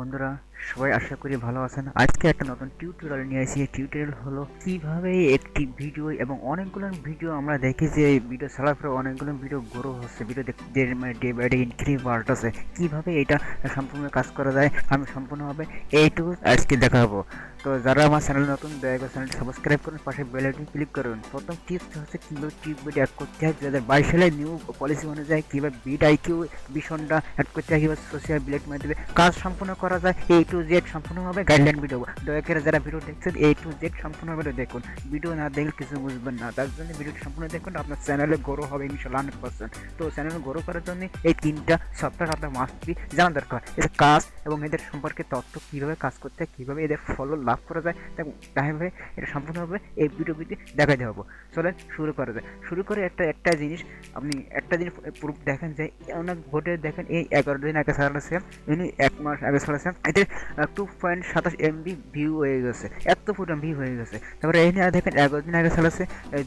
বন্ধুরা, সবাই আশা করি ভালো আছেন। আজকে একটা নতুন টিউটোরিয়াল নিয়ে এসেছি। টিউটোরিয়াল হলো কিভাবে একটি ভিডিও এবং অনেকগুলো ভিডিও আমরা দেখি যে ভিডিও ছাড়ার পরে অনেকগুলো ভিডিও গ্রো হচ্ছে, ভিডিও দেখতে মানে ডে বাই ডে ইনক্রিজ বাড়তেছে। কিভাবে এটা সম্পূর্ণ কাজ করা যায় আমি সম্পূর্ণভাবে এইটুকু আজকে দেখাবো। তো যারা আমার চ্যানেল নতুন, দয়া করে চ্যানেলটি সাবস্ক্রাইব করুন, পাশে বেল আইকন ক্লিক করুন। প্রথম টিপস হচ্ছে কিভাবে টিউব ভিডিও অ্যাড করতে হয় 2022 সালে নিউ পলিসি অনুযায়ী, কিভাবে বিট আইকিউ ভীষণটা অ্যাড করতে হয়, কিভাবে সোশ্যাল বিলেট মাধ্যমে কাজ সম্পূর্ণ করা যায়। এ টু জেড সম্পূর্ণভাবে গাইডলাইন ভিডিও। দয়া করে যারা ভিডিও দেখছেন এ টু জেড সম্পূর্ণভাবে দেখুন। ভিডিও না দেখলে কিছু বুঝবেন না, তার জন্য ভিডিওটি সম্পূর্ণ দেখুন। আপনার চ্যানেলে গ্রো হবে ইনশাল্লাহ 100%। তো চ্যানেল গ্রো করার জন্য এই তিনটা সফটওয়্যার আপনার মাস্ট বি জানা দরকার। এদের কাজ এবং এদের সম্পর্কে তথ্য, কীভাবে কাজ করতে হয়, কীভাবে এদের ফলো লাভ করা যায়, তাইভাবে এটা সম্পূর্ণভাবে এই ভিডিওতে দেখাতে হবে। চলেন শুরু করা যায়। শুরু করে একটা জিনিস, আপনি একটা জিনিস প্রুফ দেখেন যে অনেক ভোটে দেখেন এই 11 দিন আগে ছাড়াছে, ইনি 1 মাস আগে ছাড়াছে, এতে 2.27 MB ভিউ হয়ে গেছে, এত ফুট ভিউ হয়ে গেছে। তারপরে এই নিয়ে দেখেন 11 দিন আগে ছাড়াছে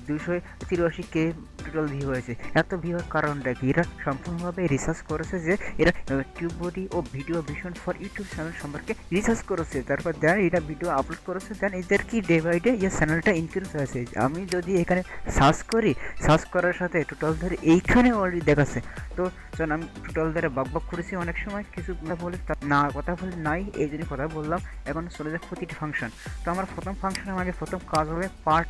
283K টোটাল ভিউ হয়েছে। এত ভিউ হওয়ার কারণটা কি? এরা সম্পূর্ণভাবে রিসার্চ করেছে যে এরা টিউব বডি ও video vision for YouTube channel সম্পর্কে রিসার্চ করেছে। তারপর দেন এটা ভিডিও আপলোড করেছে, দেন এদের কি ডে বাই ডে এই চ্যানেলটা ইনক্রিজ হয়েছে। আমি যদি এখানে সার্চ করি, সার্চ করার সাথে টোটাল ধরে এইখানে অলরেডি দেখাচ্ছে। তো চল আমি টোটাল ধরে বকবক করেছি অনেক সময়, কিছু কথা বলে না, কথা বলে নাই, এই জন্য কথা বললাম। এখন চলে যায় প্রতিটি ফাংশন। তো আমার প্রথম ফাংশন, আমাকে প্রথম কাজ হবে পার্ট,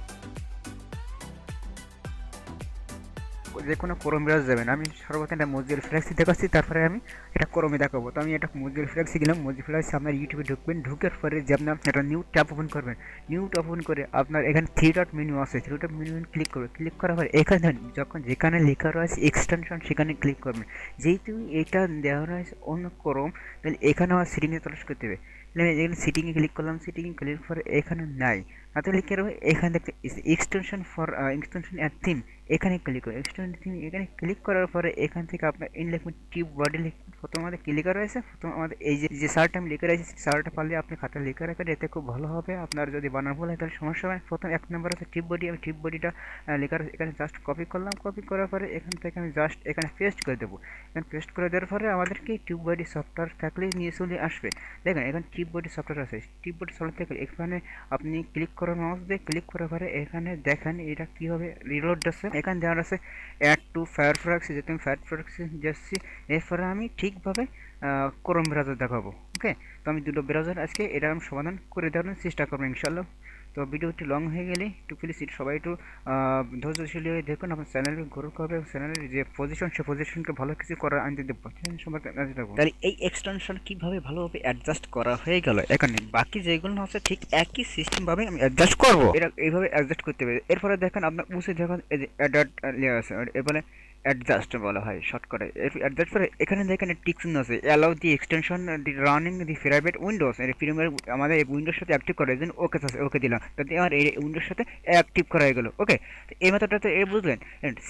যে কোনো ক্রোম ব্রাউজার যাবেন। আমি সর্বপ্রথম এটা মজিল ফ্লেক্সি দেখাচ্ছি, তারপরে আমি এটা ক্রোমে দেখাবো। তো আমি এটা মজিল ফ্লেক্সি গেলাম। মজিল ফ্লেক্সি আপনার ইউটিউবে ঢুকবেন, ঢুকার পরে যে আপনার একটা নিউ ট্যাব ওপেন করবেন। নিউ ট্যাব ওপেন করে আপনার এখানে থ্রি ডট মেনু আছে, থ্রি ডট মেনু ক্লিক করবেন। ক্লিক করার পরে এখানে যখন যেখানে লেখা রয়েছে এক্সটেনশন সেখানে ক্লিক করবেন। যেহেতু এটা দেওয়া রয়েছে অন্য ক্রোম, তাহলে এখানে আমার সেটিংয়ে তলাশ করতে হবে। এখানে সিটিংয়ে ক্লিক করলাম, সিটিংয়ে ক্লিক করে এখানে নাই, তাতে লিখে রবে এখানে দেখতে extension for extension add theme, এখানে ক্লিক করুন। এক্সটেনশন থিম এখানে ক্লিক করার পরে এখান থেকে আপনার ইন লিখুন টিউব বডি লিখুন। প্রথম আমাদের কি লেখা রয়েছে, প্রথম আমাদের এই যে সারটা আমি লিখে রয়েছে, সারটা পারলে আপনি খাতা লিখে রাখেন, এতে খুব ভালো হবে। আপনার যদি বানান ভুল হয় তাহলে সমস্যা হয়। প্রথম 1 নম্বর আছে টিউব বডি, আমি টিউব বডিটা লেখার এখানে জাস্ট কপি করলাম। কপি করার পরে এখান থেকে আমি জাস্ট এখানে পেস্ট করে দেবো। এখানে পেস্ট করে দেওয়ার পরে আমাদেরকে টিউব বডি সফটওয়্যার থাকলে নিয়ে চলে আসবে। দেখেন এখানে টিউব বডি সফটওয়্যার আছে। টিউব বডি সফটওয়্যার থেকে এখানে আপনি ক্লিক করার, মাউস দিয়ে ক্লিক করার পরে এখানে দেখেন এটা কীভাবে রিলোড আছে। এখানে দেওয়া আছে অ্যাড টু ফায়ারফক্স, যেহেতু আমি ফায়ারফক্সে যাচ্ছি। এরপরে আমি ঠিকভাবে ক্রোম ব্রাউজার দেখাবো। ওকে, তো আমি দুটো ব্রাউজার আজকে এটা আমি সমাধান করে দেওয়ার চেষ্টা করবো ইনশাল্লাহ। তো ভিডিওটি লং হয়ে গেলে একটু প্লিজ সবাই একটু ধৈর্যশীল হয়ে দেখুন। আপনার চ্যানেলকে গ্রো করবে, চ্যানেলের যে পজিশন, সে পজিশনকে ভালো কিছু করার আনতে দেবো সম্পর্কে দেবো। তাহলে এই এক্সটেনশন কীভাবে ভালোভাবে অ্যাডজাস্ট করা হয়ে গেল। এখানে বাকি যেগুলো আছে ঠিক একই সিস্টেমভাবে আমি অ্যাডজাস্ট করবো। এটা এইভাবে অ্যাডজাস্ট করতে হবে। এরপরে দেখেন আপনার উঁচে দেখেন এই যে অ্যাডাল্ট লেয়ার আছে, এরপরে অ্যাডজাস্ট বলা হয় শর্টকাটে। অ্যাডজাস্ট করে এখানে দেখেন টিক চিহ্ন আছে, allow the extension the running the private Windows. এর প্রিমিয়ার আমাদের এই উইন্ডোর সাথে অ্যাক্টিভ করার জন্য ওকে আছে, ওকে দিলাম, তাতে আমার এই উইন্ডোর সাথে অ্যাক্টিভ করা হয়ে গেল। ওকে, তো এই মেথডটা তো এই বুঝলেন।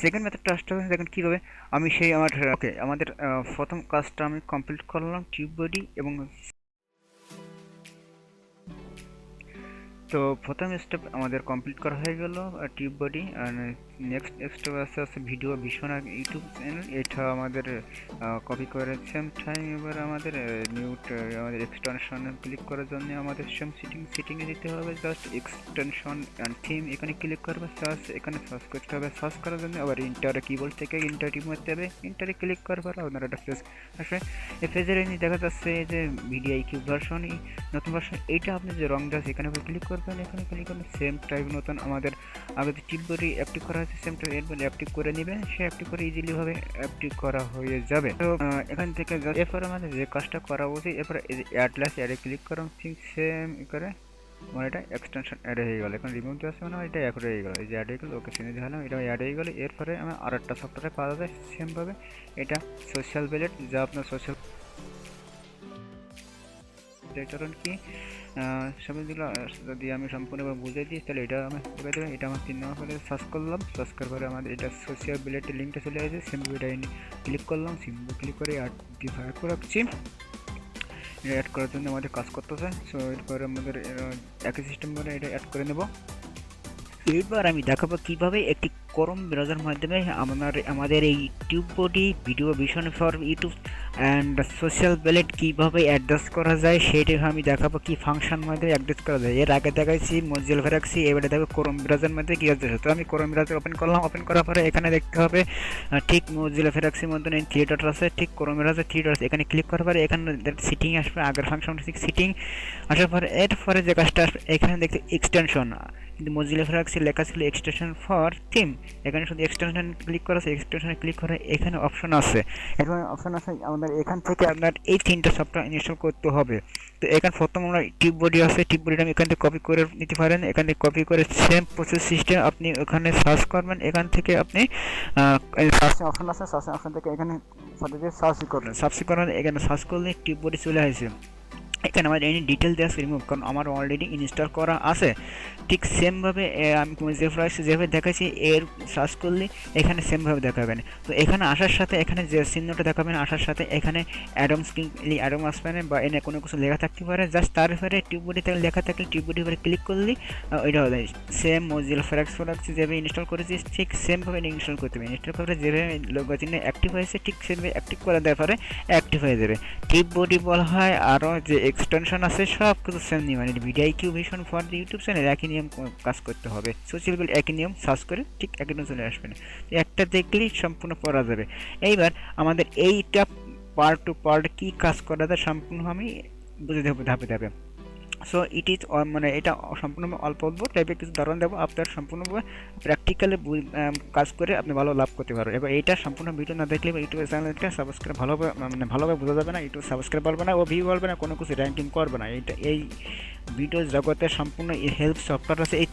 সেকেন্ড মেথডটা আসতে দেখেন কীভাবে আমি সেই আমার ওকে আমাদের প্রথম কাজটা আমি কমপ্লিট করলাম টিউব বডি এবং তো প্রথম স্টেপ আমাদের কমপ্লিট করা হয়ে গেল টিউব বডি। আর নেক্সট স্টেপ আছে ভিডিও ভীষণ ইউটিউব চ্যানেল, এটা আমাদের কপি করে সেম টাইম। এবার আমাদের নিউট আমাদের এক্সটেনশন ক্লিক করার জন্য আমাদের সেম সিটিংয়ে দিতে হবে, জাস্ট এক্সটেনশন অ্যান্ড থিম এখানে ক্লিক করবে, সার্চ এখানে সার্চ করতে হবে। সার্চ করার জন্য আবার ইন্টার কিবোর্ড থেকে ইন্টার টিপ মারতে হবে। ইন্টারে ক্লিক করবার আপনার একটা পেজ আসবে। এই পেজের দেখা যাচ্ছে যে ভিডিও কিউ ভার্সন, নতুন ভার্সন, এইটা আপনি যে রং দাস এখানে ক্লিক করবেন। এখানে ক্লিক করলে সেম টাইপ নতুন আমাদের আগে যে টিপ বডি অ্যাক্টিভ করা হয়েছে সেম টাইপ এরপরে অ্যাক্টিভ করে নেবে। সে অ্যাক্টিভ করে ইজিলি ভাবে অ্যাক্টিভ করা হয়ে যাবে। তো এখান থেকে এরপরে আমাদের যে কাজটা করা উচিত, এরপরে এই যে অ্যাডলাস অ্যাডে ক্লিক করুন, ঠিক সেম করে মানে এটা এক্সটেনশন অ্যাড হয়ে গেল। এখন রিমুভ দেওয়া আছে মানে এটা অ্যাড হয়ে গেল, এই যে অ্যাড হয়ে গেল। ওকে চিনে দিলাম, এটা অ্যাড হয়ে গেল। এরপরে আমার আরেকটা সফটওয়্যারে পাওয়া যায় সেমভাবে, এটা সোশ্যাল বেলেট, যা আপনার সোশ্যাল কারণ কি সবগুলো যদি আমি সম্পূর্ণভাবে বুঝে দিই তাহলে এটা আমি বুঝে দেবো। এটা আমার 3 নম্বর করে সার্চ করলাম, সার্চ করার পরে আমাদের এটা সোশ্যাল বিলেটের লিঙ্কটা চলে আসে। সিম্বল এটা ক্লিক করলাম, সিম্বল ক্লিক করে অ্যাড করে রাখছি। এটা অ্যাড করার জন্য আমাদের কাজ করতেছে। সো এরপরে আমাদের একই সিস্টেম করে এটা অ্যাড করে নেব। এবার আমি দেখাবো কিভাবে একটি ক্রোম ব্রাউজার মাধ্যমে আমাদের এই tube body video vision for YouTube and social ballot কীভাবে অ্যাডজাস্ট করা যায় সেটি আমি দেখাবো, কি ফাংশন মধ্যে অ্যাডজাস্ট করা যায়। এর আগে দেখাইছি মজিলা ফায়ারফক্স, এবারে দেখো ক্রোম ব্রাউজার মধ্যে কী অ্যাডজাস্ট হয়। তো আমি ক্রোম ব্রাউজার ওপেন করলাম, ওপেন করার পরে এখানে দেখতে হবে ঠিক মজিলা ফায়ারফক্সের মধ্যে থ্রি ডট আছে, ঠিক ক্রোম ব্রাউজার থ্রি ডট আছে। এখানে ক্লিক করার পরে এখানে সিটিং আসবে, আগের ফাংশন সিটিং আসার পরে এরপরে যে কাজটা আসবে এখানে দেখতে এক্সটেনশন, কিন্তু মজিলা ফায়ারফক্সে লেখা ছিল এক্সটেনশন ফর থিম, এখানে শুধু এক্সটেনশন ক্লিক করা আছে। এক্সটেনশনে ক্লিক করে এখানে অপশন আছে, এখানে অপশন আছে আমাদের এখান থেকে আপনার এই তিনটা সফটওয়্যার ইনস্টল করতে হবে। তো এখানে প্রথম আমরা টিউব বডি আছে, টিউব বডিটা আমি এখান থেকে কপি করে নিতে পারেন। এখান থেকে কপি করে সেম প্রসেস সিস্টেম আপনি ওখানে সার্চ করবেন, এখান থেকে আপনি সার্চিং অপশন আছে, সার্চিং অপশন থেকে এখানে সার্চ করবেন, এখানে সার্চ করলে টিউব বডি চলে আসে। এখানে আমার এই ডিটেল দেওয়া রিমুভ, কারণ আমার অলরেডি ইনস্টল করা আছে। ঠিক সেমভাবে আমি যেভাবে দেখাচ্ছি এর সার্চ করলে এখানে সেমভাবে দেখাবেন। তো এখানে আসার সাথে এখানে যে চিহ্নটা দেখাবেন আসার সাথে এখানে অ্যাডম আসবে বা এনে কোনো কিছু লেখা থাকতে পারে, জাস্ট তার উপরে টিউব বডি থেকে লেখা থাকলে টিউব বডি উপরে ক্লিক করলে ওইটা হবে সেম মজিলা ফায়ারফক্স যেভাবে ইনস্টল করেছি ঠিক সেমভাবে ইনস্টল করতে হবে। ইনস্টল করে যেভাবে লোগো চিহ্ন অ্যাক্টিভ হয়েছে ঠিক সেভাবে অ্যাক্টিভ করে দেওয়ার পরে অ্যাক্টিভ হয়ে যাবে। টিউব বডি বলা হয়, আরও যে এক্সটেনশন আছে সব কিছু সেম নিয়ম, মানে video vision for the YouTube channel একই নিয়ম কাজ করতে হবে। সোশ্যাল মিডিয়া একই নিয়ম সার্চ করে ঠিক একই নিয়ম চলে আসবে না, একটা দেখলেই সম্পূর্ণ পড়া যাবে। এইবার আমাদের এইটা পার্ট টু পার্ট কী কাজ করা যায় সম্পূর্ণ আমি বুঝে দেবো ধাপে ধাপে। সো ইট ইজ মানে এটা সম্পূর্ণ অল্প অল্প টাইপের কিছু ধারণা দেবো, আপনার সম্পূর্ণভাবে প্র্যাকটিক্যালি কাজ করে আপনি ভালো লাভ করতে পারবেন। এবার এইটা সম্পূর্ণ ভিডিও না দেখলে ইউটিউব চ্যানেলটা সাবস্ক্রাইব ভালোভাবে বোঝা যাবে না, ইউটিউব সাবস্ক্রাইব পারবে না, ও ভিউ পারবে না, কোনো কিছু র্যাঙ্কিং করবে না। এই ভিডিও জগতে সম্পূর্ণ হেল্প সফটওয়্যার আছে, এই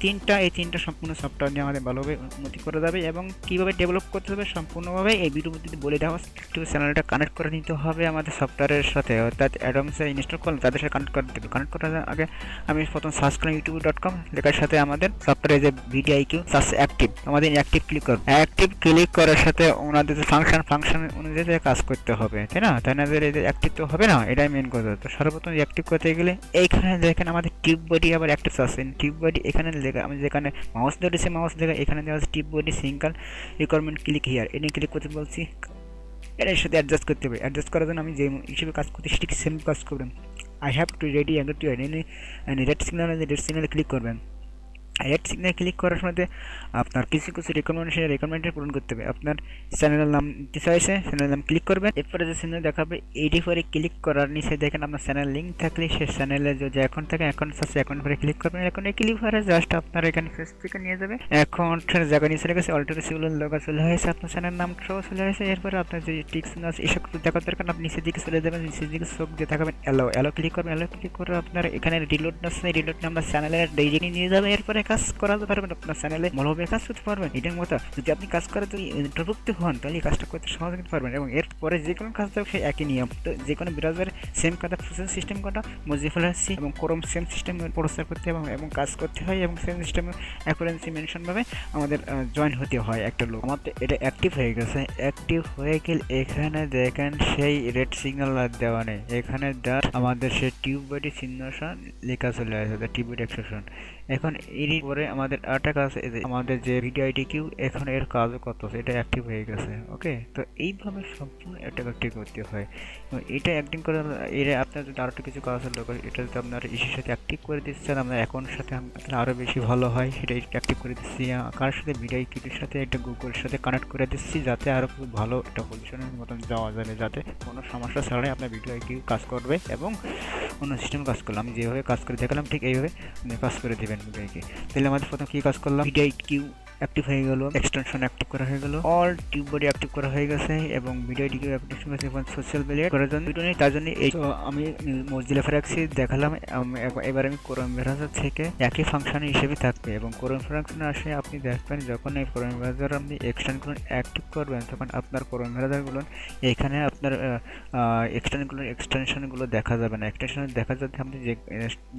তিনটা সম্পূর্ণ সফটওয়্যার নিয়ে আমাদের ভালোভাবে উন্নতি করা যাবে এবং কীভাবে ডেভেলপ করতে হবে সম্পূর্ণভাবে এই ভিডিওর মধ্যে বলে দেওয়া। ইউটিউব চ্যানেলটা কানেক্ট করে নিতে হবে আমাদের সফটওয়্যারের সাথে, অর্থাৎ অ্যাডমসে ইনস্টল করলে তাদের সাথে কানেক্ট করে দেবে। কানেক্ট করার আগে আমি প্রথম সার্চ করলাম youtube.com, লেখার সাথে আমাদের সফটওয়্যারে যে ভিডিও সার্চ অ্যাক্টিভ, আমাদের অ্যাক্টিভ ক্লিক করব। অ্যাক্টিভ ক্লিক করার সাথে ওনাদের যে ফাংশন অনুযায়ী কাজ করতে হবে, তাই না? তাই না, অ্যাক্টিভ তো হবে না, এটাই মেন কথা। তো সর্বপ্রথম অ্যাক্টিভ করতে গেলে এইখানে দেখেন আমাদের টিউব বডি আবার অ্যাক্টিভ আছে। টিউব বডি এখানে লেখা, আমি যেখানে মাউস ধরেছি মাউস লেখা এখানে দেওয়া আছে tube body single requirement click here, এটা ক্লিক করতে বলছি। এটার সাথে অ্যাডজাস্ট করতে হবে। অ্যাডজাস্ট করার জন্য আমি যে হিসেবে কাজ করতে ঠিক সেম কাজ করবেন। I have to ready angle to red সিগন্যালে ক্লিক করবেন। রেড সিগন্যাল ক্লিক করার সময় আপনার কিছু রেকমেন্ডেশন পূরণ করতে হবে। আপনার চ্যানেলের নাম দিতে চাইছে, চ্যানেলের নাম ক্লিক করবেন। এরপরে যে চ্যানেল দেখাবে এইটি পরে ক্লিক করার নিচে দেখেন আপনার চ্যানেল লিঙ্ক থাকলে সে চ্যানেলে যদি অ্যাকাউন্ট থাকে অ্যাকাউন্ট আছে, অ্যাকাউন্ট পরে ক্লিক করবেন। অ্যাকাউন্টে ক্লিক করে জাস্ট আপনার এখানে ফেসবুকে নিয়ে যাবে। অ্যাকাউন্টের জায়গা নিচে রেখেছে অলরেডি সিভিলের লোগো চলে হয়েছে, আপনার চ্যানেলের নামটাও চলে হয়েছে। এরপরে আপনার যে টিক্স আছে এসব দেখার দরকার, আপনি নিচের দিকে চলে যাবেন, নিচের দিকে চোখ দিয়ে দেখাবেন অ্যালো ক্লিক করবেন। অ্যালো ক্লিক করে আপনার এখানে রিলোড আছে, রিলোড নাম্বার চ্যানেলের ডিজাইনে নিয়ে যাবে। এরপরে কাজ করা পারবেন, আপনার চ্যানেলে ভালোভাবে কাজ করতে পারবেন। এটার মতো যদি আপনি কাজ করে যদি ইন্টারভুক্ত হন তাহলে কাজটা করতে সহজ করতে পারবেন। এবং এরপরে যে কোনো কাজ দেবে সেই একই নিয়ম। তো যে কোনো ব্রাউজারে সেম কথা প্রসেস সিস্টেম করা মজিলা ফায়ারফক্স এবং ক্রোম সেম সিস্টেম প্রচার করতে হবে এবং কাজ করতে হয় এবং সেম সিস্টেমে অ্যাকুরেন্সি মেনশনভাবে আমাদের জয়েন হতে হয় একটা লোক। আমাদের এটা অ্যাক্টিভ হয়ে গেছে। অ্যাক্টিভ হয়ে গেলে এখানে দেখেন সেই রেড সিগন্যাল আর দেওয়া নেই, এখানে আমাদের সেই টিউব বডি চিহ্নসন লেখা চলে আসে, টিউব বডি এক্সটেনশন। এখন এর পরে আমাদের আরেকটা কাজ, আমাদের যে ভিডিও আইডি কিউ এখন এর কাজও কত এটা অ্যাক্টিভ হয়ে গেছে। ওকে, তো এইভাবে সম্পূর্ণ এটা অ্যাক্টিভ করতে হয়। এটা অ্যাক্টিভ করার এর আপনার যদি আরও কিছু কাজ আছে এটা যদি আপনার ইসের সাথে অ্যাক্টিভ করে দিচ্ছেন আপনার অ্যাকাউন্টের সাথে আরও বেশি ভালো হয়। সেটা অ্যাক্টিভ করে দিচ্ছি কার সাথে ভিডিও কিউর সাথে এটা গুগলের সাথে কানেক্ট করে দিচ্ছি, যাতে আরও খুব ভালো একটা পজিশনের মতন যাওয়া যাবে, যাতে কোনো সমস্যা ছাড়াই আপনার ভিডিও কিউ কাজ করবে এবং অন্য সিস্টেম কাজ করলাম। আমি যেভাবে কাজ করে দেখালাম ঠিক এইভাবে কাজ করে দেবেন ভিডিওকে। তাহলে আমাদের প্রথম কী কাজ করলাম, ভিডিও কিউ অ্যাক্টিভ হয়ে গেল, এক্সটেনশন অ্যাক্টিভ করা হয়ে গেল, অল টিউব বডি অ্যাক্টিভ করা হয়ে গেছে এবং ভিডিও কিউ অ্যাক্টিভ হয়েছে। এবং সোশ্যাল মিডিয়া করার জন্য ভিডিও নেই, তার জন্য এই আমি মজিলা ফায়ারফক্সে দেখালাম। এবার আমি ক্রোম ব্রাউজার থেকে একই ফাংশন হিসেবে থাকবে এবং ক্রোম ফাংশনে আসে আপনি দেখবেন যখন এই ক্রোম ব্রাউজার আপনি এক্সটেনশনগুলো অ্যাক্টিভ করবেন তখন আপনার ক্রোম ব্রাউজারগুলো এখানে আপনার এক্সটেনশনগুলো দেখা যাবে না। এক্সটেনশন দেখা যাতে আপনি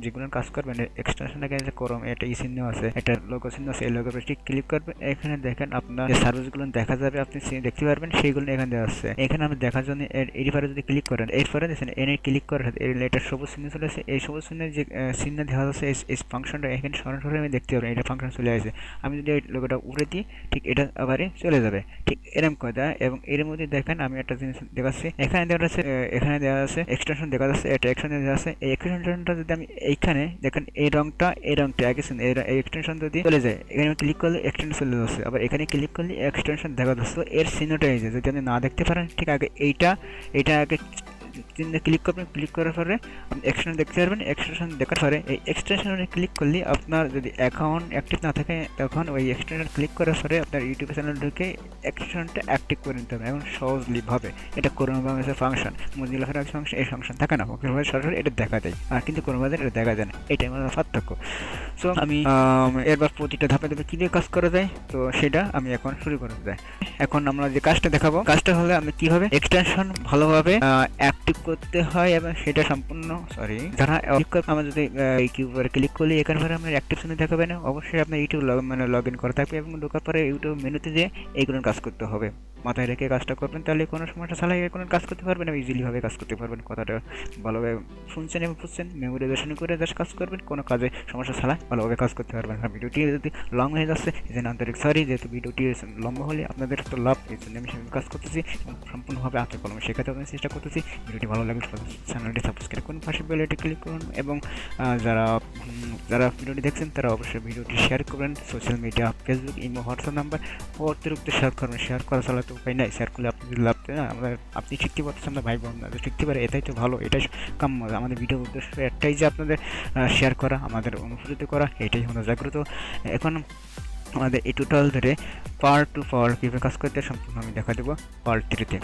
যেগুলো কাজ করবেন এক্সটেনশন আগে যে ক্রোম এটা চিহ্ন আছে, এটা লোগো চিহ্ন আছে, এই লোগোতে ঠিক ক্লিক করবেন, এখানে দেখেন আপনার যে সার্ভিসগুলো দেখা যাবে, আপনি দেখতে পারবেন সেইগুলো এখানে দেওয়া আছে। এখানে আপনি দেখার জন্য এরপরে যদি ক্লিক করেন, এরপরে দেখছেন এনে ক্লিক করার এটা সবুজ চিহ্ন চলে আসে। এই সবুজ চিহ্নের যে চিহ্ন দেখা যাচ্ছে এই ফাংশনটা এখানে সরাসরি আমি দেখতে পারবেন, এটা ফাংশন চলে আসে। আমি যদি এই লোগোটা উড়ে দিই, ঠিক এটা আবারই চলে যাবে, ঠিক এরকম কথা। এবং এর মধ্যে দেখেন আমি একটা জিনিস দেখাচ্ছি, এখানে দেওয়া আছে, এখানে দেওয়া আছে এক্সটেনশন দেখা যাচ্ছে, এটা এক্সটেনশন দেওয়া আছে। এই এক্সটেনশনটা যদি আমি এইখানে দেখেন এই রংটা গেছেন, এই এক্সটেনশন যদি চলে যায়, এখানে ক্লিক করলে এক্সটেনশন চলে যাচ্ছে, আবার এখানে ক্লিক করলে এক্সটেনশন দেখা যাচ্ছে। তো এর চিহ্নটা এই যে, যদি আপনি না দেখতে পারেন, ঠিক আগে এইটা আগে চিহ্নে ক্লিক করবেন, ক্লিক করার পরে আপনি এক্সটেনশন দেখতে পারবেন। এক্সটেনশন দেখার পরে এই এক্সটেনশনে ক্লিক করলে আপনার যদি অ্যাকাউন্ট অ্যাক্টিভ না থাকে, তখন ওই এক্সটেনশন ক্লিক করার পরে আপনার ইউটিউব চ্যানেল ঢুকে এক্সটেনশনটা অ্যাক্টিভ করে নিতে হবে এবং সহজলি ভাবে। এটা কোনো বাংলাদেশের ফাংশন, মজিলা ফায়ারফক্স ফাংশন এই ফাংশন থাকে না, ওকে সরাসরি এটা দেখা যায়, আর কিন্তু কোনো বাজারে এটা দেখা যায় না, এটাই আমাদের পার্থক্য। সো আমি এরবার প্রতিটা ধাপে ধাপে কীভাবে কাজ করা যায়, তো সেটা আমি এখন শুরু করে যায়। এখন আমরা যে কাজটা দেখাবো, কাজটা হলে আমি কিভাবে এক্সটেনশন ভালোভাবে অ্যাক্টিভ করতে হয়, এবং সেটা সম্পূর্ণ যারা আমরা যদি ইউটিউবে ক্লিক করলে এখানে পরে আপনার অ্যাক্টিভ চিহ্ন দেখাবে না, অবশ্যই আপনার ইউটিউব লগ ইন করা থাকবে এবং ঢোকার পরে ইউটিউব মেনুতে যেয়ে এইগুলোর কাজ করতে হবে। মাথায় রেখে কাজটা করবেন, তাহলে কোনো সমস্যা ছাড়াই কোনো কাজ করতে পারবেন এবং ইজিলিভাবে কাজ করতে পারবেন। কথাটা ভালোভাবে শুনছেন এবং বুঝছেন, মেমোরাইজেশন করে জাস্ট কাজ করবেন, কোনো কাজে সমস্যা ছাড়াই ভালোভাবে কাজ করতে পারবেন। আর ভিডিওটি যদি লং হয়ে যাচ্ছে, এই জন্য আন্তরিক সরি, যেহেতু ভিডিওটি লম্বা হলে আপনাদের তো লাভ, এই জন্য আমি কাজ করতেছি এবং সম্পূর্ণভাবে হাতে কলমে শেখাতে আমি চেষ্টা করতেছি। ভিডিওটি ভালো লাগলে চ্যানেলটি সাবস্ক্রাইব করুন, পাশে বেল আইকনে ক্লিক করুন, এবং যারা ভিডিওটি দেখছেন তারা অবশ্যই ভিডিওটি শেয়ার করবেন social media, Facebook, imo, WhatsApp number অতিরিক্ত শেয়ার করবেন। শেয়ার করা ছাড়া তো উপায় নাই, শেয়ার করলে আপনি লাভ না, আপনি শিখতে পারতেছেন না, ভাই বোন শিখতে পারে, এটাই তো ভালো, এটাই কাম্য। আমাদের ভিডিও উদ্দেশ্য একটাই যে আপনাদের শেয়ার করা, আমাদের অনুপ্রেরিত করা, এটাই আমাদের জাগ্রত। এখন আমাদের এই টোটাল ধরে পার্ট টু পার্ট কীভাবে কাজ করতে সম্পূর্ণ আমি দেখা দেবো পার্ট 3-তে।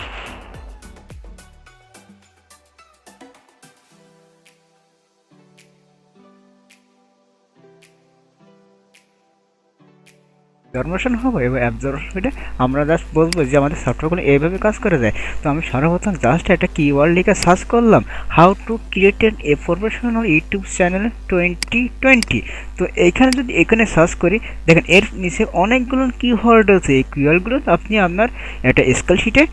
অবজারভেশন হবে এবং অ্যাবজর্ভেশনে আমরা জাস্ট বলবো যে আমাদের সফটওয়্যারগুলো এইভাবে কাজ করে যায়। তো আমি সর্বপ্রথম জাস্ট একটা কিওয়ার্ড লিখে সার্চ করলাম, how to create a professional YouTube channel 2020। তো এইখানে যদি এখানে সার্চ করি, দেখেন এর নিচে অনেকগুলো কিওয়ার্ড আছে। এই কিওয়ার্ডগুলো আপনি আপনার একটা স্কেল শিটে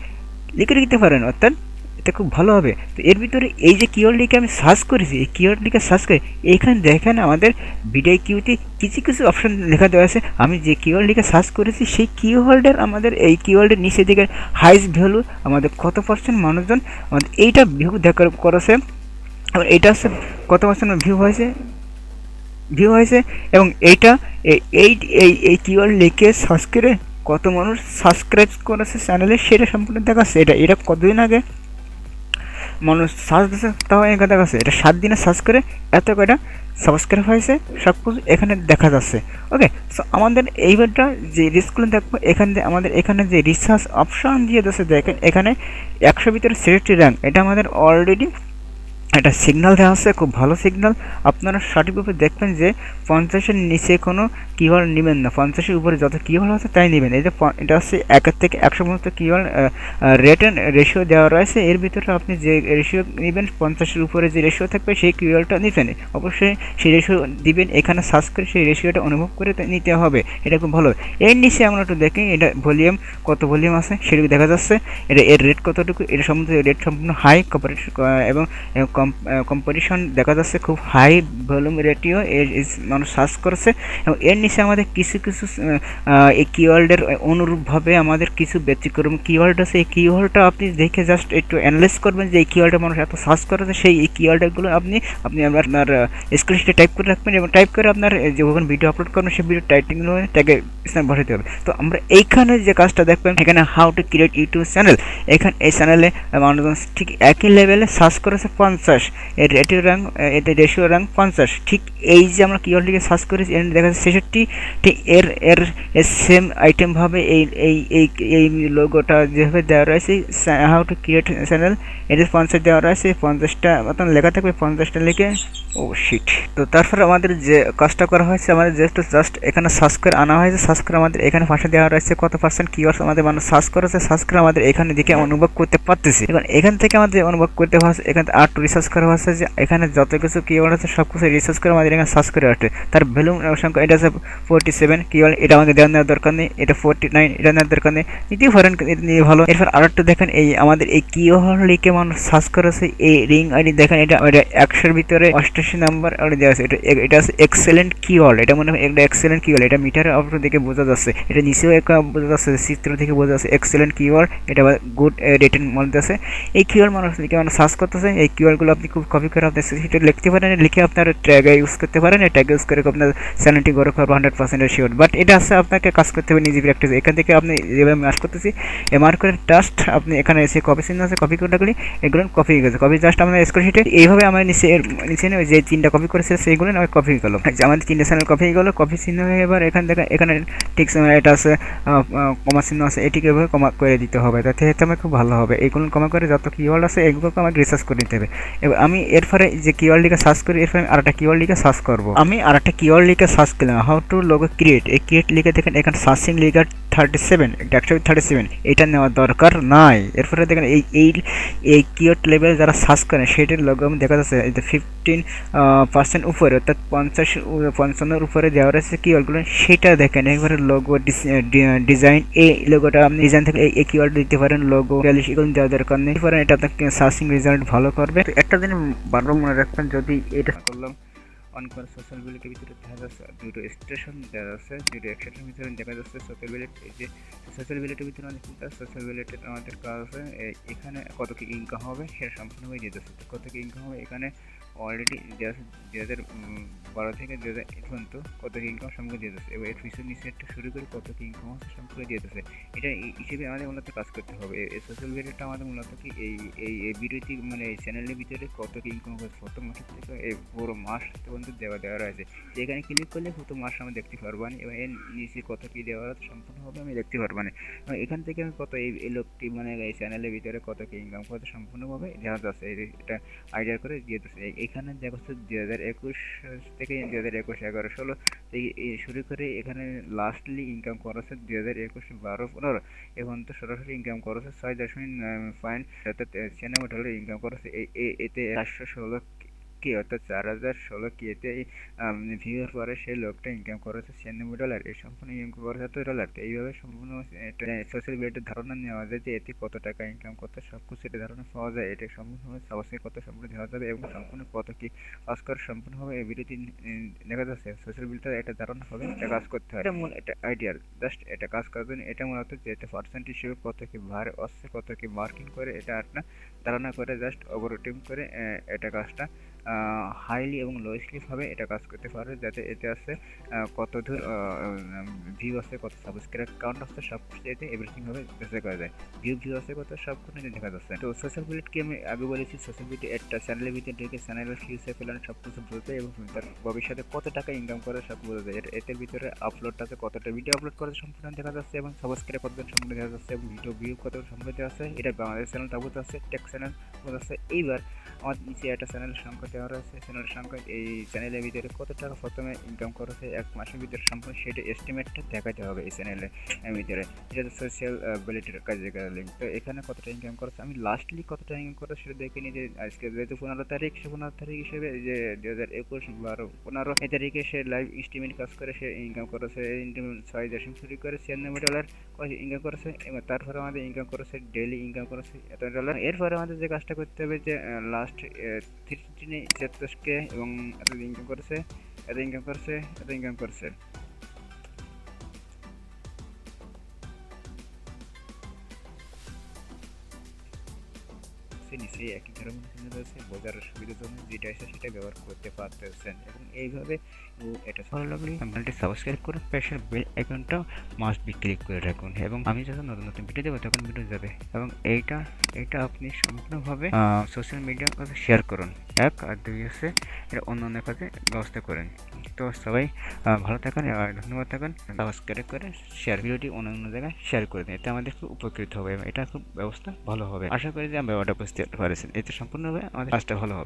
লিখে দিতে পারেন, অর্থাৎ এটা খুব ভালো হবে। তো এর ভিতরে এই যে কিওয়ার্ড লিখে আমি সার্চ করেছি, এই কিওয়ার্ড লিখে সার্চ করে এইখানে দেখেন আমাদের ভিডিও কিউতে কিছু কিছু অপশন লেখা দেওয়া আছে। আমি যে কিওয়ার্ড লিখে সার্চ করেছি সেই কিওয়ার্ডের আমাদের এই কিওয়ার্ডের নিচে দিকে হাইস্ট ভ্যালু আমাদের কত পার্সেন্ট মানুষজন আমাদের এইটা ভিউ দেখা করেছে, এবং এইটা হচ্ছে কত পার্সেন্ট ভিউ হয়েছে, এবং এইটা এই এই কিওয়ার্ড লিখে সার্চ করে কত মানুষ সাবস্ক্রাইব করেছে চ্যানেলে, সেটা সম্পূর্ণ দেখাচ্ছে। এটা কতদিন আগে মানুষ সার্চ দিচ্ছে, তাও এখানে দেখাচ্ছে এটা 7 দিনে সার্চ করে এত কয়টা সাবস্ক্রাইব হয়েছে, সব কিছু এখানে দেখা যাচ্ছে। ওকে, সো আমাদের এইবারটা যে রিস্কগুলো দেখবো, আমাদের এখানে যে রিসার্চ অপশন দিয়ে দিচ্ছে, দেখেন এখানে 100 ভিতরে সিলেক্টেড র্যাঙ্ক, এটা আমাদের অলরেডি একটা সিগন্যাল দেওয়া আছে, খুব ভালো সিগন্যাল। আপনারা সঠিকভাবে দেখবেন যে 50-এর নিচে কোনো কিওয়ার্ড নেবেন না, 50-এর উপরে যত কিওয়ার্ড আছে তাই নেবেন। এই যে এটা হচ্ছে 1 থেকে 100 পর্যন্ত কিওয়ার্ড রেট অ্যান্ড রেশিও দেওয়া রয়েছে, এর ভিতরে আপনি যে রেশিও নেবেন 50-এর উপরে যে রেশিও থাকবে সেই কিওয়ার্ডটা নেবেন, অবশ্যই সেই রেশিও দিবেন। এখানে সার্চ করে সেই রেশিওটা অনুভব করে নিতে হবে, এটা খুব ভালো। এর নিচে আমরা একটু দেখি এটা ভলিউম, কত ভলিউম আছে সেটুকু দেখা যাচ্ছে, এটা এর রেট কতটুকু, এটা সম্বন্ধে রেট সম্পূর্ণ হাই এবং কম্পিটিশন দেখা যাচ্ছে, খুব হাই ভলিউম রেটিও মানুষ সার্চ করছে। এবং এর নিচে আমাদের কিছু কিছু এই কিওয়ার্ডের অনুরূপভাবে আমাদের কিছু ব্যতিক্রম কিওয়ার্ড আছে। এই কিওয়ার্ডটা আপনি দেখে জাস্ট একটু অ্যানালাইজ করবেন যে এই কিওয়ার্ডে মানুষ এত সার্চ করেছে, সেই এই কিওয়ার্ডগুলো আপনি আপনার স্ক্রিনশটে টাইপ করে রাখবেন, এবং টাইপ করে আপনার যখন ভিডিও আপলোড করবেন সেই ভিডিও টাইটেলগুলো ট্যাগে বসাতে হবে। তো আমরা এইখানে যে কাজটা দেখবেন, এখানে how to create YouTube channel, এখানে এই চ্যানেলে মানুষজন ঠিক একই লেভেলে সার্চ করেছে 50, এর এতে রেশিও র্যাঙ্ক 50। ঠিক এই যে আমরা কিওয়ার্ড লিখে সার্চ করেছি এর দেখা যাচ্ছে 66। ঠিক এর সেম আইটেমভাবে এই লোগোটা যেভাবে দেওয়া রয়েছে, হাউ টু ক্রিয়েট চ্যানেল, এটি 50 দেওয়া রয়েছে, 50টা মতন লেখা থাকবে, 50টা লিখে ও শিট। তো তারপর আমাদের যে কাজটা করা হয়েছে, আমাদের জাস্ট এখানে সার্চ করে আনা হয়েছে, সার্চ করে আমাদের এখানে পাশে দেওয়া রয়েছে কত পার্সেন্ট কিওয়ার্ডস আমাদের মানুষ সার্চ করেছে, সার্চ করে আমাদের এখানে দিকে অনুভব করতে পারতেছি। এবং এখান থেকে আমাদের অনুভব করতে পারছে, এখানে আর টু রিসার্চ রিসার্চ করা হচ্ছে যে এখানে যত কিছু কিওয়ার্ড আছে সব কিছু রিসার্চ করে আমাদের এখানে সার্চ করে আসে। তার ভ্যালু সংখ্যা এটা আছে 47 কিওয়ার্ড, এটা আমাকে দেওয়ার দরকার নেই। এটা 49, এটা নেওয়ার দরকার নেই, নিতেই পারেন, এটা নিয়ে ভালো। এরপর আরেকটা দেখেন, এই আমাদের এই কিওয়ার্ড লিখে মানুষ সার্চ করেছে এই রিং আইডি, দেখেন এটা 100-এর ভিতরে 88 নাম্বার দেওয়া আছে। এটা আছে এক্সেলেন্ট কিওয়ার্ড, এটা মনে হয় একটা এক্সেলেন্ট কিওয়ার্ড, এটা মিটারের অপর দিকে বোঝা যাচ্ছে, এটা নিচেও একটা বোঝা যাচ্ছে, চিত্র থেকে বোঝা যাচ্ছে এক্সেলেন্ট কিওয়ার্ড, এটা গুড রেটের মধ্যে আছে। এই কিওয়ার্ড মানুষ সার্চ করতেছে, এই কিওয়ার্ডগুলো আপনি খুব কপি করে আপনি সেটা লিখতে পারেন, লিখে আপনার ট্যাগে ইউজ করতে পারেন। এই ট্যাগ ইউজ করে আপনার চ্যানেলটি গড়ে করবো 100% শিওর। বাট এটা আছে আপনাকে কাজ করতে হবে নিজে প্র্যাকটিস। এখান থেকে আপনি যেভাবে মার্ক করতেছি, এই মার্কের জাস্ট আপনি এখানে এসে কপি চিহ্ন আছে, কপি করে রাখলে এগুলো কপি হয়ে গেছে। কপি জাস্ট আমরা স্ক্রিনশটে এইভাবে আমার নিচে যে 3টা কপি করেছে সেইগুলো আমি কপি গেল, আমাদের 3টা চ্যানেল কপি গেল। কপি চিহ্ন হয়ে এবার এখান থেকে এখানে ঠিক এটা আছে কমা চিহ্ন আছে, এটিকে এভাবে কমা করে দিতে হবে, তাতে এতে আমার খুব ভালো হবে। এইগুলো কমা করে যত কিওয়ার্ড আছে এগুলোকে আমাকে রিসার্চ করে নিতে হবে। এবার আমি এরপরে যে কিওয়ার্ড লিখে সার্চ করি, এরপরে আমি আরেকটা কিওয়ার্ড লিখে সার্চ করবো। আমি আরেকটা কিওয়ার্ড লিখে সার্চ করলাম, হাউ টু লোগো ক্রিয়েট। এই ক্রিয়েট লিখে দেখেন এখানে সার্চিং লিখে 37, 137, এটা নেওয়ার দরকার নাই। এরপরে দেখেন এই কিওয়ার্ড লেভেল যারা সার্চ করেন সেটার লোগো আমি দেখা যাচ্ছে 15% উপরে, অর্থাৎ 55-55 উপরে দেওয়া রয়েছে কিওয়ার্ডগুলো, সেটা দেখেন একবারে লোগো ডিজাইন, এই লোগোটা আপনি ডিজাইন থেকে এই কিওয়ার্ড দিতে পারেন, লোগো 42 এগুলো দেওয়া দরকার নেই। এটা আপনাকে সার্চিং রেজাল্ট ভালো করবে। একটা দিন বারবার মনে রাখবেন, যদি এটা করলাম অন করে সোশ্যাল মিডিয়ার ভিতরে দেখা যাচ্ছে দুটো স্টেশন দেওয়া যাচ্ছে, দুটো একসাথে ভিতরে দেখা যাচ্ছে সোশ্যাল মিডিয়া। এই যে সোশ্যাল মিডিয়ার ভিতরে অনেক সোশ্যাল মিডিয়াতে আমাদের কাজ আছে, এখানে কত কি ইনকাম হবে সেটা সম্পূর্ণভাবে দিয়ে যাচ্ছে। কত কি ইনকাম হবে এখানে অলরেডি 2012 থেকে 2008 পর্যন্ত কত কি ইনকাম সম্পূর্ণ দিয়ে যাচ্ছে, এবং এর পিছনে নিচে একটা শুরু করে কত কি ইনকাম হচ্ছে সম্পূর্ণ দিয়ে যাচ্ছে। এটা হিসেবে আমাদের মূলত কাজ করতে হবে। এই সোশ্যাল মিডিয়াটা আমাদের মূলত কি এই ভিডিওটি মানে এই চ্যানেলের ভিতরে কত কি ইনকাম হচ্ছে প্রথম মাসের থেকে এই পুরো মাস পর্যন্ত দেওয়া রয়েছে। এখানে ক্লিক করলে প্রথম মাস আমি দেখতে পারবো না, এবং এর নিচে কত কি দেওয়া আছে সম্পূর্ণভাবে আমি দেখতে পারবো না। এখান থেকে আমি কত এই লোকটি মানে এই চ্যানেলের ভিতরে কত কি ইনকাম করতে সম্পূর্ণভাবে দেওয়া যাচ্ছে, এটা আইডিয়া করে দিয়ে দিচ্ছে। এখানে দেখা যাচ্ছে 2021 থেকে 2021, 11, 16 শুরু করে এখানে লাস্টলি ইনকাম করেছে 2021, 12, 15, এখন তো সরাসরি ইনকাম করেছে 6.9 অর্থাৎ $96 ইনকাম করেছে। এতে 416 কি অর্থাৎ 4016 কি এতে ভিউর পরে সেই লোকটা ইনকাম করেছে $96। এই সম্পূর্ণ ইনকাম করেছে $100। তো এইভাবে সম্পূর্ণ সোশ্যাল মিডিয়ার ধারণা নেওয়া যায় যে এতে কত টাকা ইনকাম করতে সব কিছু এটা ধারণা পাওয়া যায়। এটা সম্পূর্ণভাবে সাবস্ক্রাইব করতে সম্পূর্ণ দেওয়া যাবে, এবং সম্পূর্ণ কত কি কাজ করে সম্পূর্ণভাবে এই ভিডিওটি দেখা যাচ্ছে। সোশ্যাল মিডিয়াতে এটা ধারণা হবে, এটা কাজ করতে হয়, এটা মূল এটা আইডিয়ার জাস্ট এটা কাজ করার জন্য। এটা মূলত যে এটা পার্সেন্ট হিসেবে কত কি ভার আসছে, কত কি মার্কিং করে এটা আপনার ধারণা করে জাস্ট ওভারটিম করে এটা কাজটা হাইলি এবং লোয়েস্টলিভাবে এটা কাজ করতে পারে, যাতে এতে আছে কত দূর ভিউ আছে, কত সাবস্ক্রাইব কাউন্ট আছে, সব কিছু এতে এভরিথিংভাবে যাচাই করা যায়। ভিউ আছে কত সবক্ষণে দেখা যাচ্ছে। তো সোশ্যাল মিডিয়াকে আমি আগে বলেছি, সোশ্যাল মিডিয়া একটা চ্যানেলের ভিতরে ঢুকে চ্যানেলের ফিউচার প্ল্যান সব কিছু বোঝা যায়, এবং তার ভবিষ্যতে কত টাকা ইনকাম করে সব বোঝা যায়। এর ভিতরে আপলোড আছে, কতটা ভিডিও আপলোড করেছে সম্পূর্ণ দেখা যাচ্ছে, এবং সাবস্ক্রাইব কতজন সম্পূর্ণ দেখা যাচ্ছে, এবং ভিডিও ভিউ কত সম্পূর্ণ দেওয়া আছে। এটা বাংলাদেশ চ্যানেলটা বোঝা আছে, টেক চ্যানেল বোঝা আছে। এইবার আমার নিচে একটা চ্যানেলের সংখ্যা দেওয়া রয়েছে, চ্যানেলের সংখ্যা এই চ্যানেলের ভিতরে কত টাকা প্রথমে ইনকাম করেছে এক মাসের ভিতরে সম্পূর্ণ সেটা এস্টিমেটটা দেখাতে হবে এই চ্যানেলের ভিতরে। এটা তো সোশ্যাল ভ্যালিডিটির কাজে লিঙ্ক। তো এখানে কতটা ইনকাম করেছে আমি লাস্টলি কতটা ইনকাম করেছে সেটা দেখে নিই। যে আজকে যেহেতু 15 তারিখ, সে 15 তারিখ হিসেবে যে 2021, 12, 15 এই তারিখে সে লাইভ এস্টিমেট কাজ করে সে ইনকাম করেছে 6.3 করে $96 ইনকাম করেছে। এবং তারপরে আমাদের ইনকাম করেছে ডেইলি ইনকাম করেছে $1। এরপরে আমাদের যে কাজটা করতে হবে যে লাস্ট 30 দিনে 74K এবং এত ইনকাম করেছে, এত ইনকাম করেছে, এত ইনকাম করেছে। নিচে একই ধরনের চিহ্ন রয়েছে, বোঝার সুবিধার জন্য যেটা আছে সেটা ব্যবহার করতে পারতেছেন। এবং এইভাবে এটা ভালো লাগলে চ্যানেলটি সাবস্ক্রাইব করে পাশের বেল আইকনটা মাস্ট বি ক্লিক করে রাখুন, এবং আমি যখন নতুন নতুন ভিডিও দেবো তখন ভিডিও যাবে। এবং এইটা আপনি সম্পূর্ণভাবে সোশ্যাল মিডিয়ার কাছে শেয়ার করুন। 1 আর 2 আছে এটা অন্য কাজে ব্যবস্থা করেন। তো সবাই ভালো থাকেন, ধন্যবাদ থাকেন। সাবস্ক্রাইব করে শেয়ার ভিডিওটি অন্য জায়গায় শেয়ার করে দিন, এতে আমাদের খুব উপকৃত হবে এবং এটা খুব ব্যবস্থা ভালো হবে। আশা করি যে আমি ব্যবহারটা বুঝতে পারছেন, এতে সম্পূর্ণভাবে আমাদের কাজটা ভালো হবে।